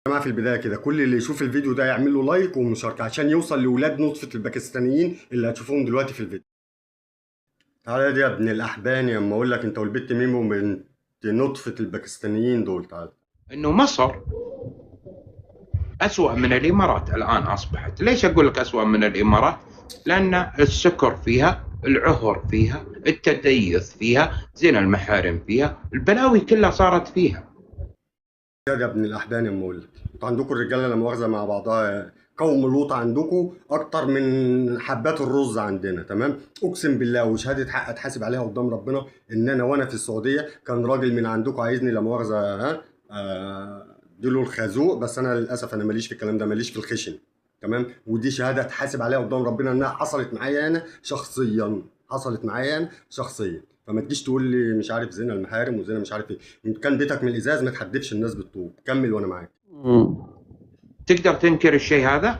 جماعة في البداية كده كل اللي يشوف الفيديو ده يعمل له لايك ومشاركة عشان يوصل لولاد نطفة الباكستانيين اللي هتشوفوهم دلوقتي في الفيديو. تعالى يا ابن الأحباني اما أقول لك أنت والبت ميمو بنت نطفة الباكستانيين دول. تعالى. انه مصر اسوأ من الامارات الان اصبحت. ليش اقول لك اسوأ من الامارات؟ لان السكر فيها، العهر فيها، التديث فيها، زنا المحارم فيها، البلاوي كلها صارت فيها. يا ابن الأحباني اما أقول لك أنتوا عندكم الرجالة لا مؤاخذة مع بعضها قوم لوط عندكم أكتر من حبات الرز عندنا. تمام؟ أقسم بالله وشهادة حق أتحاسب عليها قدام ربنا إن أنا وأنا في السعودية كان راجل من عندكم عايزني لا مؤاخذة اديله الخازوق، بس انا للاسف انا ماليش في الكلام ده، ماليش في الخشن. تمام؟ ودي شهاده اتحاسب عليها قدام ربنا انها حصلت معايا انا شخصيا، حصلت معايا انا شخصيا. فما تجيش تقول لي مش عارف زنا المحارم وزنا مش عارف ايه. ان كان بيتك من الازاز ما تحدفش الناس بالطوب. كمل وانا معاك. تقدر تنكر الشيء هذا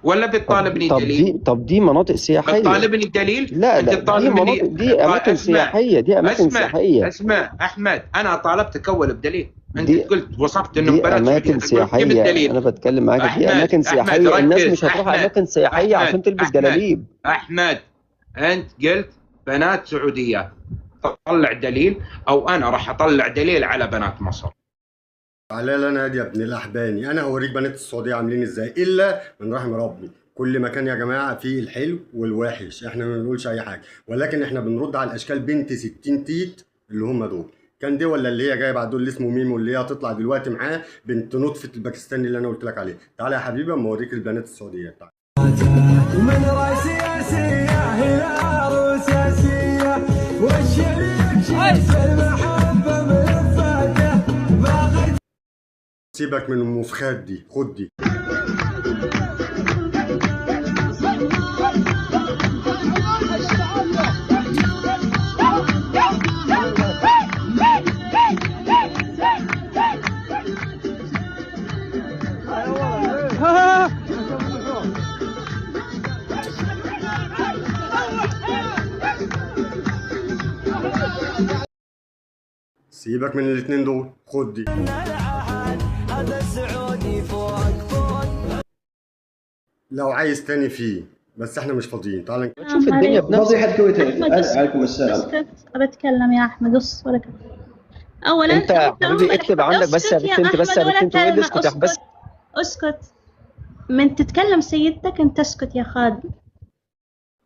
ولا بتطالبني دليل؟ طب دي مناطق سياحية. بتطالبني دليل؟ لا انت لا، دي تطالبني مناطق، دي أماكن سياحية، دي أماكن سياحية. اسمع أحمد، أنا طالبتك أول بدليل. أنت دي قلت وصفت إنه دي بنات أماكن سعودية، تقول جيب سياحية، الدليل. أنا بتكلم معاك، دي أماكن أحمد سياحية، الناس ركز. مش هتروح أماكن سياحية عشان تلبس جلاليب. أحمد أنت قلت بنات سعودية، طلع دليل أو أنا راح أطلع دليل على بنات مصر. على انا يا ابن الاحباني انا هوريك بنات السعوديه عاملين ازاي، الا من رحم ربي. كل مكان يا جماعه فيه الحلو والوحش، احنا ما بنقولش اي حاجه، ولكن احنا بنرد على الاشكال بنت 60 تيت اللي هم دول. كان دي ولا اللي هي جايه بعد دول اللي اسمه ميمو اللي هي هتطلع دلوقتي معاه بنت نطفه الباكستاني اللي انا قلت لك عليه. تعالى يا حبيبي اما اوريك البنات السعوديه. تعالى. من راسياسية إلى روساسية والشريك المحبة ملفاته ما سيبك من المفخات دي، خد دي. سيبك من الاتنين دول، خد دي. لو عايز تاني فيه، بس احنا مش فاضيين. تعال شوف الدنيا بنفسك. فضيحة كويتين. عليكم السلام. اسكت، بتكلم يا احمد، اص ولا كلمة. اولا انت يا حبيبي اكتب عندك بس يا بنت، انت بس يا بنت، انت وين اسكت يا بس. اسكت. من تتكلم سيدتك انت اسكت يا خادم.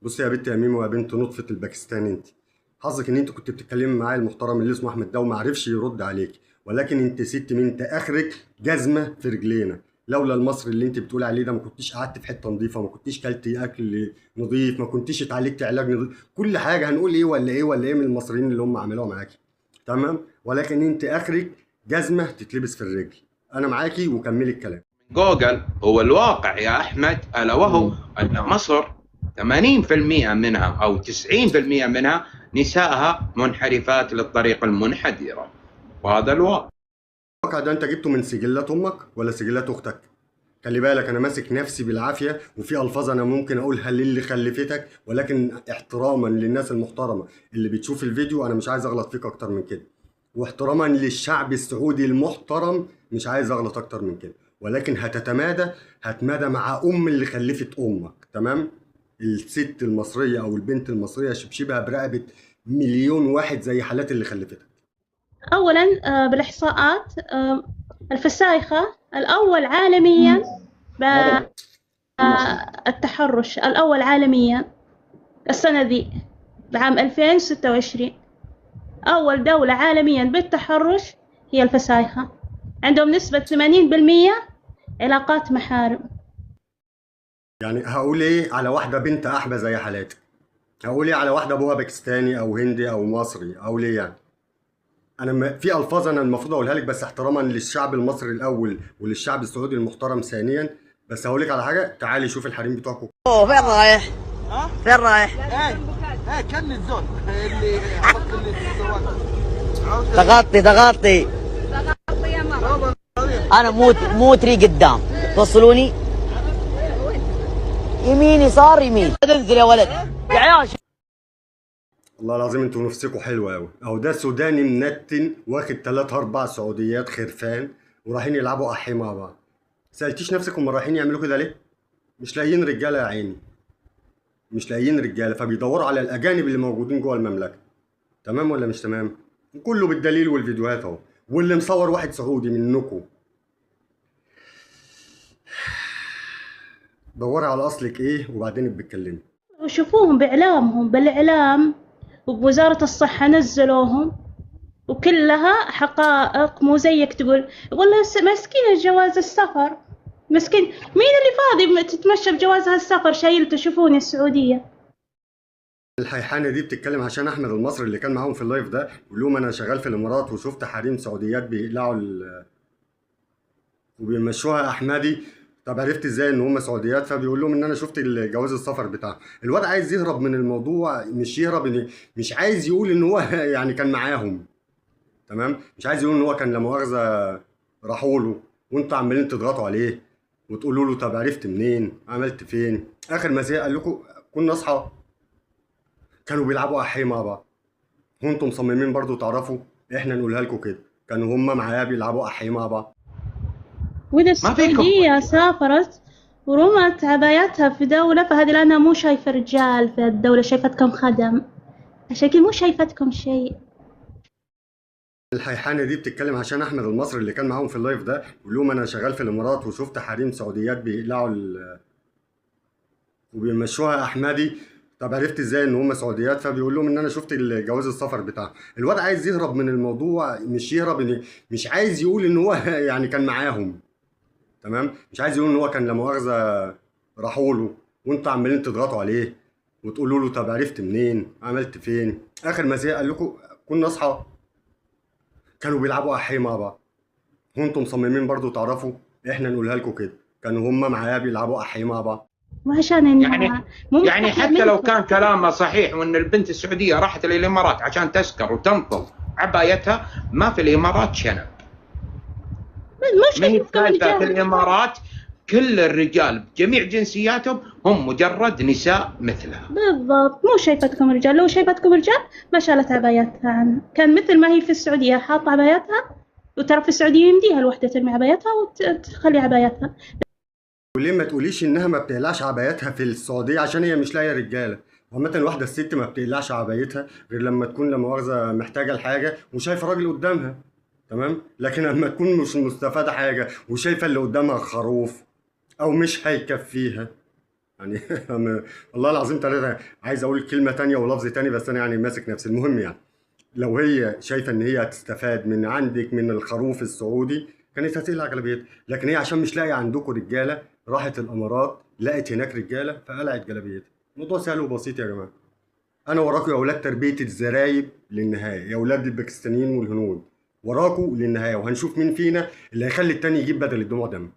بص يا بنت يا ميمو يا بنت نطفة الباكستان، انت حظك ان انت كنت بتتكلمي معايا المحترم اللي اسمه احمد ده وما عرفش يرد عليك، ولكن انت ست من انت اخرك جزمه في رجلينا. لولا المصري اللي انت بتقول عليه ده ما كنتيش قعدت في حته نظيفه، ما كنتيش كلتي اكل نظيف، ما كنتيش اتعالجتي علاج نظيف، كل حاجه هنقول ايه ولا ايه ولا ايه من المصريين اللي هم عملوها معاكي. تمام؟ ولكن انت اخرك جزمه تتلبس في الرجل. انا معاكي وكملي الكلام. جوجل هو الواقع يا أحمد، ألا وهو أن مصر 80% منها أو 90% منها نسائها منحرفات للطريق المنحدرة، وهذا الواقع. الواقع ده انت جبته من سجلات امك ولا سجلات اختك؟ خلي بالك انا ماسك نفسي بالعافيه، وفي الفاظ انا ممكن اقولها للي خلفتك، ولكن احتراما للناس المحترمه اللي بتشوف الفيديو انا مش عايز اغلط فيك اكتر من كده، واحتراما للشعب السعودي المحترم مش عايز اغلط اكتر من كده، ولكن هتمادى مع اللي خلفت امك. تمام؟ الست المصريه او البنت المصريه شبشبها برقبه مليون واحد زي حالات اللي خلفتك. اولا بالاحصاءات الفسايخة الاول عالميا التحرش الاول عالميا السنة ذي بعام 2026. اول دولة عالميا بالتحرش هي الفسايخة، عندهم نسبة 80% علاقات محارم. يعني هقول ايه على واحده بنت احبه زي حالاتك؟ هقول ايه على واحده ابوها باكستاني او هندي او مصري؟ اقول ايه يعني؟ انا في الفاظ انا المفروض اقولها لك، بس احتراما للشعب المصري الاول وللشعب السعودي المحترم ثانيا. بس هقول لك على حاجه، تعالي شوف الحريم بتوعكم. اوه فين رايح؟ فين رايح؟ ايه كان الزول اللي عرفت اللي تغطي يا مرة. انا مو تري قدام، توصلوني يمين يسار يمين. تنزل يا ولد يا عيال. والله العظيم انتوا نفسكم حلوه قوي. اهو ده سوداني منتن واخد 3 4 سعوديات خرفان ورايحين يلعبوا احي مع بعض. سالتيش نفسك هم رايحين يعملوا كده ليه؟ مش لاقيين رجاله يا عيني، مش لاقيين رجاله، فبيدوروا على الاجانب اللي موجودين جوه المملكه. تمام ولا مش تمام؟ كله بالدليل والفيديوهات اهو، واللي مصور واحد سعودي منكم. دوري على اصلك ايه وبعدين بتكلمي. وشوفوهم بإعلامهم، بالإعلام وبوزارة الصحة نزلوهم، وكلها حقائق، مو زيك تقول والله مسكين جواز السفر، مسكين. مين اللي فاضي تتمشى بجوازها السفر شايلته؟ شوفوني السعودية. الحيحانه دي بتتكلم عشان احمد المصري اللي كان معاهم في اللايف ده، بيقول لهم انا شغال في الامارات وشفت حريم سعوديات بيقلعوا وبيمشوها احمدي. طب عرفت ازاي ان هم سعوديات؟ فبيقول لهم ان انا شفت الجواز السفر بتاعهم. الواد عايز يهرب من الموضوع، مش يهرب، مش عايز يقول ان هو يعني كان معاهم. تمام، مش عايز يقول ان هو كان لا مؤاخذه راحوا له وانتوا عمالين تضغطوا عليه وتقولوا له طب عرفت منين؟ عملت فين؟ اخر ما زهق قال لكم كنا اصحاب، كانوا بيلعبوا احي مع بعض، وانتم مصممين برضو تعرفوا، احنا نقولها لكم كده، كانوا هم معايا بيلعبوا احي مع بعض. وإذا ما فيكم. السعودية سافرت ورمت عبايتها في دولة، فهذه لأنها مو شايفة رجال في الدولة، شايفتكم خدم، عشان كذا مو شايفتكم شيء. الحيحانه دي بتتكلم عشان احمد المصري اللي كان معاهم في اللايف ده، بيقول لهم انا شغال في الامارات وشفت حريم سعوديات بيقلعوا وبيمشوها احمدي. طب عرفت ازاي ان هم سعوديات؟ فبيقول لهم ان انا شفت الجواز السفر بتاعهم. الواد عايز يهرب من الموضوع، مش يهرب، مش عايز يقول ان هو يعني كان معاهم. تمام، مش عايز يقول ان هو كان لا مؤاخذه راحوا له وانتوا عمالين تضغطوا عليه وتقولوا له طب عرفت منين؟ عملت فين؟ اخر ما زهق قال لكم كنا اصحاب، كانوا بيلعبوا احي مع بعض، وانتم مصممين برضو تعرفوا، احنا نقولها لكم كده، كانوا هم معايا بيلعبوا احي مع بعض. وعشان إن يعني حتى لو كان كلامه صحيح وان البنت السعوديه راحت للامارات عشان تسكر وتنفض عبايتها، ما في الامارات شنب. مش ما هي شايفتكم الثالثة في رجال. الامارات كل الرجال بجميع جنسياتهم هم مجرد نساء مثلها. بالضبط، مو شايفتكم رجال، لو شايفتكم رجال ما شالت عبايتها عنها، كان مثل ما هي في السعودية حاطة عبايتها، وترى في السعودية يمديها الوحدة ترمي عبايتها وتخلي عبايتها. وليه ما تقوليش انها ما بتقلعش عبايتها في السعوديه عشان هي مش لاقيه رجاله؟ وعامة واحده الست ما بتقلعش عبايتها غير لما تكون لا مؤاخذه محتاجه لحاجه وشايفه راجل قدامها. تمام، لكن لما تكون مش مستفاده حاجه وشايفه اللي قدامها خروف او مش هيكفيها يعني والله العظيم ثلاثه عايز اقول كلمه تانية ولفظ تاني بس انا يعني ماسك نفسي. المهم يعني لو هي شايفه ان هي هتستفاد من عندك من الخروف السعودي كانت هتقلع جلابيتها، لكن هي عشان مش لاقيه عندكم رجاله راحت الامارات لقت هناك رجاله فقلعت جلابيتها. الموضوع سهل وبسيط يا جماعه. انا وراكم يا اولاد تربيه الزرايب للنهايه، يا اولاد الباكستانيين والهنود وراكم للنهايه، وهنشوف مين فينا اللي هيخلي التاني يجيب بدل الدموع دم.